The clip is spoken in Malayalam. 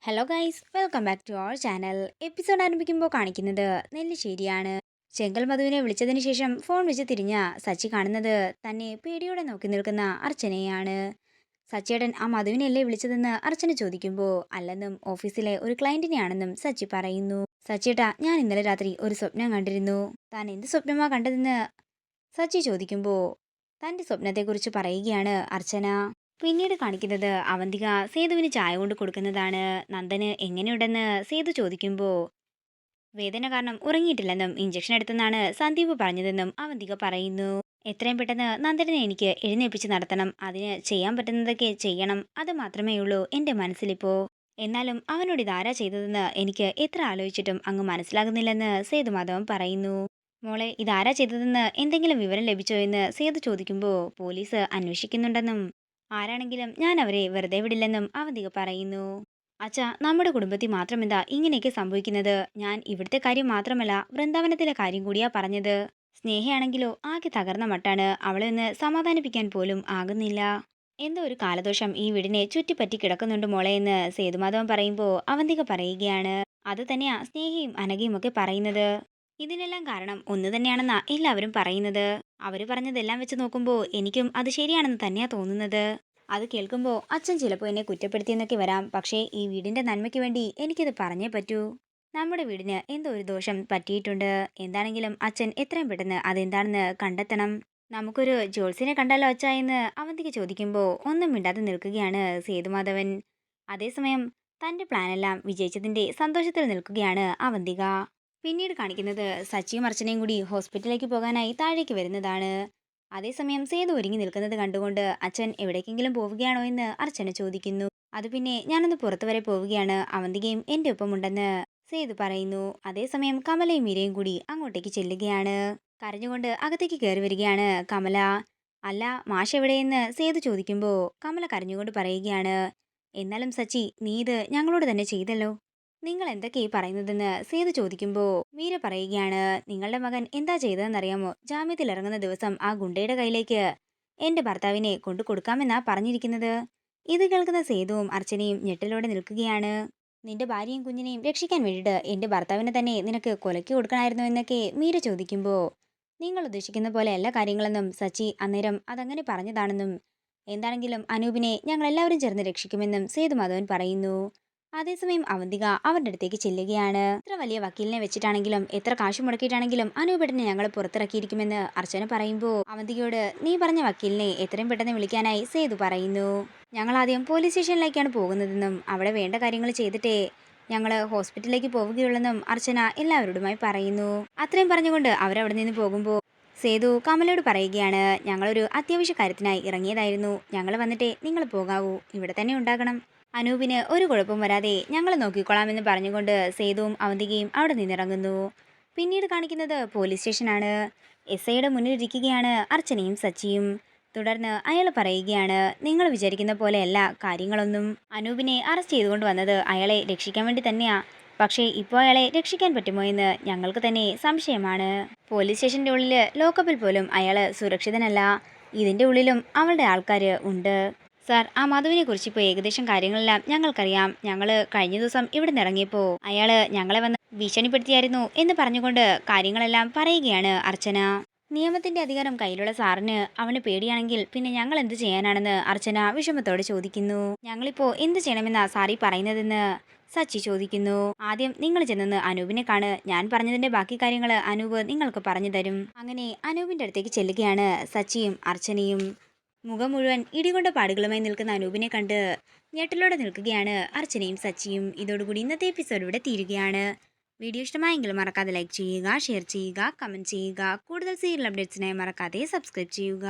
Hello guys, welcome back to our channel. Episode ആരംഭിക്കുമ്പോൾ കാണിക്കുന്നത് നെല്ലിശ്ശേരിയാണ്. ചെങ്കൽ മധുവിനെ വിളിച്ചതിന് ശേഷം ഫോൺ വെച്ച് തിരിഞ്ഞ സച്ചി കാണുന്നത് തന്നെ പേടിയോടെ നോക്കി നിൽക്കുന്ന അർച്ചനയാണ്. സച്ചിയേട്ടൻ ആ മധുവിനെയല്ലേ വിളിച്ചതെന്ന് അർച്ചന ചോദിക്കുമ്പോൾ അല്ലെന്നും ഓഫീസിലെ ഒരു ക്ലയന്റിനെയാണെന്നും സച്ചി പറയുന്നു. സച്ചിയേട്ടാ, ഞാൻ ഇന്നലെ രാത്രി ഒരു സ്വപ്നം കണ്ടിരുന്നു. താൻ എന്ത് സ്വപ്നമാ കണ്ടതെന്ന് സച്ചി ചോദിക്കുമ്പോൾ തൻ്റെ സ്വപ്നത്തെക്കുറിച്ച് പറയുകയാണ് അർച്ചന. പിന്നീട് കാണിക്കുന്നത് അവന്തിക സേതുവിന് ചായ കൊണ്ട് കൊടുക്കുന്നതാണ്. നന്ദന് എങ്ങനെയുണ്ടെന്ന് സേതു ചോദിക്കുമ്പോൾ വേദന കാരണം ഉറങ്ങിയിട്ടില്ലെന്നും ഇഞ്ചക്ഷൻ എടുത്തെന്നാണ് സന്ദീപ് പറഞ്ഞതെന്നും അവന്തിക പറയുന്നു. എത്രയും പെട്ടെന്ന് നന്ദനെ എനിക്ക് എഴുന്നേൽപ്പിച്ച് നടത്തണം. അതിന് ചെയ്യാൻ പറ്റുന്നതൊക്കെ ചെയ്യണം. അത് മാത്രമേ ഉള്ളൂ എൻ്റെ മനസ്സിലിപ്പോ. എന്നാലും അവനോട് ഇതാരാ ചെയ്തതെന്ന് എനിക്ക് എത്ര ആലോചിച്ചിട്ടും അങ്ങ് മനസ്സിലാകുന്നില്ലെന്ന് സേതുമാധവൻ പറയുന്നു. മോളെ, ഇതാരാ ചെയ്തതെന്ന് എന്തെങ്കിലും വിവരം ലഭിച്ചോ എന്ന് സേതു ചോദിക്കുമ്പോൾ പോലീസ് അന്വേഷിക്കുന്നുണ്ടെന്നും ആരാണെങ്കിലും ഞാൻ അവരെ വെറുതെ വിടില്ലെന്നും അവന്തിക പറയുന്നു. അച്ഛാ, നമ്മുടെ കുടുംബത്തിൽ മാത്രമെന്താ ഇങ്ങനെയൊക്കെ സംഭവിക്കുന്നത്? ഞാൻ ഇവിടുത്തെ കാര്യം മാത്രമല്ല വൃന്ദാവനത്തിലെ കാര്യം കൂടിയാ പറഞ്ഞത്. സ്നേഹയാണെങ്കിലോ ആകെ തകർന്ന മട്ടാണ്. അവളെ ഒന്ന് സമാധാനിപ്പിക്കാൻ പോലും ആകുന്നില്ല. എന്തോ ഒരു കാലദോഷം ഈ വീടിനെ ചുറ്റിപ്പറ്റി കിടക്കുന്നുണ്ട് മോളെ എന്ന് സേതുമാധവൻ പറയുമ്പോൾ അവന്തിക പറയുകയാണ്. അത് തന്നെയാ സ്നേഹയും അനഘയും ഒക്കെ പറയുന്നത്. ഇതിനെല്ലാം കാരണം ഒന്ന് തന്നെയാണെന്നാ എല്ലാവരും പറയുന്നത്. അവര് പറഞ്ഞതെല്ലാം വെച്ച് നോക്കുമ്പോൾ എനിക്കും അത് ശരിയാണെന്ന് തന്നെയാ തോന്നുന്നത്. അത് കേൾക്കുമ്പോൾ അച്ഛൻ ചിലപ്പോൾ എന്നെ കുറ്റപ്പെടുത്തിയെന്നൊക്കെ വരാം. പക്ഷേ ഈ വീടിന്റെ നന്മയ്ക്ക് വേണ്ടി എനിക്കത് പറഞ്ഞേ പറ്റൂ. നമ്മുടെ വീടിന് എന്തോ ഒരു ദോഷം പറ്റിയിട്ടുണ്ട്. എന്താണെങ്കിലും അച്ഛൻ എത്രയും പെട്ടെന്ന് അതെന്താണെന്ന് കണ്ടെത്തണം. നമുക്കൊരു ജോത്സ്യനെ കണ്ടാലോ അച്ഛാ എന്ന് അവന്തിക ചോദിക്കുമ്പോൾ ഒന്നും മിണ്ടാതെ നിൽക്കുകയാണ് സേതുമാധവൻ. അതേസമയം തന്റെ പ്ലാനെല്ലാം വിജയിച്ചതിന്റെ സന്തോഷത്തിൽ നിൽക്കുകയാണ് അവന്തിക. പിന്നീട് കാണിക്കുന്നത് സച്ചിയും അർച്ചനയും കൂടി ഹോസ്പിറ്റലിലേക്ക് പോകാനായി താഴേക്ക് വരുന്നതാണ്. അതേസമയം സേതു ഒരുങ്ങി നിൽക്കുന്നത് കണ്ടുകൊണ്ട് അച്ഛൻ എവിടേക്കെങ്കിലും പോവുകയാണോ എന്ന് അർച്ചന ചോദിക്കുന്നു. അത് പിന്നെ ഞാനൊന്ന് പുറത്തു വരെ പോവുകയാണ്, അവന്തികയും എൻ്റെ ഒപ്പമുണ്ടെന്ന് സേതു പറയുന്നു. അതേസമയം കമലയും മീരയും കൂടി അങ്ങോട്ടേക്ക് ചെല്ലുകയാണ്. കരഞ്ഞുകൊണ്ട് അകത്തേക്ക് കയറി വരികയാണ് കമല. അല്ല, മാഷ് എവിടെയെന്ന് സേതു ചോദിക്കുമ്പോൾ കമല കരഞ്ഞുകൊണ്ട് പറയുകയാണ്. എന്നാലും സച്ചി, നീ ഇത് ഞങ്ങളോട് തന്നെ ചെയ്തല്ലോ. നിങ്ങൾ എന്തൊക്കെയാ പറയുന്നതെന്ന് സേതു ചോദിക്കുമ്പോൾ മീര പറയുകയാണ്. നിങ്ങളുടെ മകൻ എന്താ ചെയ്തതെന്നറിയാമോ? ജാമ്യത്തിൽ ഇറങ്ങുന്ന ദിവസം ആ ഗുണ്ടയുടെ കയ്യിലേക്ക് എന്റെ ഭർത്താവിനെ കൊണ്ടു കൊടുക്കാമെന്നാ പറഞ്ഞിരിക്കുന്നത്. ഇത് കേൾക്കുന്ന സേതുവും അർച്ചനയും ഞെട്ടലോടെ നിൽക്കുകയാണ്. നിന്റെ ഭാര്യയും കുഞ്ഞിനെയും രക്ഷിക്കാൻ വേണ്ടിയിട്ട് എന്റെ ഭർത്താവിനെ തന്നെ നിനക്ക് കൊലയ്ക്ക് കൊടുക്കണമായിരുന്നു എന്നൊക്കെ മീര ചോദിക്കുമ്പോൾ നിങ്ങൾ ഉദ്ദേശിക്കുന്ന പോലെ എല്ലാ കാര്യങ്ങളെന്നും സച്ചി അന്നേരം അതങ്ങനെ പറഞ്ഞതാണെന്നും എന്താണെങ്കിലും അനൂപിനെ ഞങ്ങൾ എല്ലാവരും ചേർന്ന് രക്ഷിക്കുമെന്നും സേതുമാധവൻ പറയുന്നു. അതേസമയം അവന്തിക അവരുടെ അടുത്തേക്ക് ചെല്ലുകയാണ്. എത്ര വലിയ വക്കീലിനെ വെച്ചിട്ടാണെങ്കിലും എത്ര കാശ് മുടക്കിയിട്ടാണെങ്കിലും അനൂപേട്ടനെ ഞങ്ങൾ പുറത്തിറക്കിയിരിക്കുമെന്ന് അർച്ചന പറയുമ്പോൾ അവന്തികയോട് നീ പറഞ്ഞ വക്കീലിനെ എത്രയും പെട്ടെന്ന് വിളിക്കാനായി സേതു പറയുന്നു. ഞങ്ങൾ ആദ്യം പോലീസ് സ്റ്റേഷനിലേക്കാണ് പോകുന്നതെന്നും അവിടെ വേണ്ട കാര്യങ്ങൾ ചെയ്തിട്ടേ ഞങ്ങൾ ഹോസ്പിറ്റലിലേക്ക് പോവുകയുള്ളെന്നും അർച്ചന എല്ലാവരോടുമായി പറയുന്നു. അത്രയും പറഞ്ഞുകൊണ്ട് അവരവിടെ നിന്ന് പോകുമ്പോൾ സേതു കമലയോട് പറയുകയാണ്. ഞങ്ങളൊരു അത്യാവശ്യ കാര്യത്തിനായി ഇറങ്ങിയതായിരുന്നു. ഞങ്ങൾ വന്നിട്ടേ നിങ്ങൾ പോകാവൂ. ഇവിടെ തന്നെ ഉണ്ടാകണം. അനൂപിന് ഒരു കുഴപ്പം വരാതെ ഞങ്ങൾ നോക്കിക്കൊള്ളാമെന്ന് പറഞ്ഞുകൊണ്ട് സേതുവും അവന്തികയും അവിടെ നിന്നിറങ്ങുന്നു. പിന്നീട് കാണിക്കുന്നത് പോലീസ് സ്റ്റേഷനാണ്. SIയുടെ മുന്നിലിരിക്കുകയാണ് അർച്ചനയും സച്ചിയും. തുടർന്ന് അയാൾ പറയുകയാണ്, നിങ്ങൾ വിചാരിക്കുന്ന പോലെയല്ല കാര്യങ്ങളൊന്നും. അനൂപിനെ അറസ്റ്റ് ചെയ്തുകൊണ്ട് വന്നത് അയാളെ രക്ഷിക്കാൻ വേണ്ടി തന്നെയാ. പക്ഷേ ഇപ്പോൾ അയാളെ രക്ഷിക്കാൻ പറ്റുമോ എന്ന് ഞങ്ങൾക്ക് തന്നെ സംശയമാണ്. പോലീസ് സ്റ്റേഷൻ്റെ ഉള്ളിൽ ലോക്കപ്പിൽ പോലും അയാൾ സുരക്ഷിതനല്ല. ഇതിൻ്റെ ഉള്ളിലും അവളുടെ ആൾക്കാർ ഉണ്ട്. സാർ, ആ മധുവിനെ കുറിച്ച് ഇപ്പോൾ ഏകദേശം കാര്യങ്ങളെല്ലാം ഞങ്ങൾക്കറിയാം. ഞങ്ങൾ കഴിഞ്ഞ ദിവസം ഇവിടെ നിന്ന് ഇറങ്ങിയപ്പോൾ അയാൾ ഞങ്ങളെ വന്ന് ഭീഷണിപ്പെടുത്തിയായിരുന്നു എന്ന് പറഞ്ഞുകൊണ്ട് കാര്യങ്ങളെല്ലാം പറയുകയാണ് അർച്ചന. നിയമത്തിന്റെ അധികാരം കയ്യിലുള്ള സാറിന് അവന് പേടിയാണെങ്കിൽ പിന്നെ ഞങ്ങൾ എന്ത് ചെയ്യാനാണെന്ന് അർച്ചന വിഷമത്തോടെ ചോദിക്കുന്നു. ഞങ്ങളിപ്പോൾ എന്ത് ചെയ്യണമെന്നാ സാറി പറയുന്നതെന്ന് സച്ചി ചോദിക്കുന്നു. ആദ്യം നിങ്ങൾ ചെന്നെന്ന് അനൂപിനെ കാണ്. ഞാൻ പറഞ്ഞതിന്റെ ബാക്കി കാര്യങ്ങൾ അനൂപ് നിങ്ങൾക്ക് പറഞ്ഞു തരും. അങ്ങനെ അനൂപിന്റെ അടുത്തേക്ക് ചെല്ലുകയാണ് സച്ചിയും അർച്ചനയും. മുഖം മുഴുവൻ ഇടികൊണ്ട പാടുകളുമായി നിൽക്കുന്ന അനൂപിനെ കണ്ട് ഞെട്ടലോടെ നിൽക്കുകയാണ് അർച്ചനയും സച്ചിയും. ഇതോടുകൂടി ഇന്നത്തെ എപ്പിസോഡ് ഇവിടെ തീരുകയാണ്. വീഡിയോ ഇഷ്ടമായെങ്കിൽ മറക്കാതെ ലൈക്ക് ചെയ്യുക, ഷെയർ ചെയ്യുക, കമൻറ്റ് ചെയ്യുക. കൂടുതൽ സീരിയൽ അപ്ഡേറ്റ്സിനായി മറക്കാതെ സബ്സ്ക്രൈബ് ചെയ്യുക.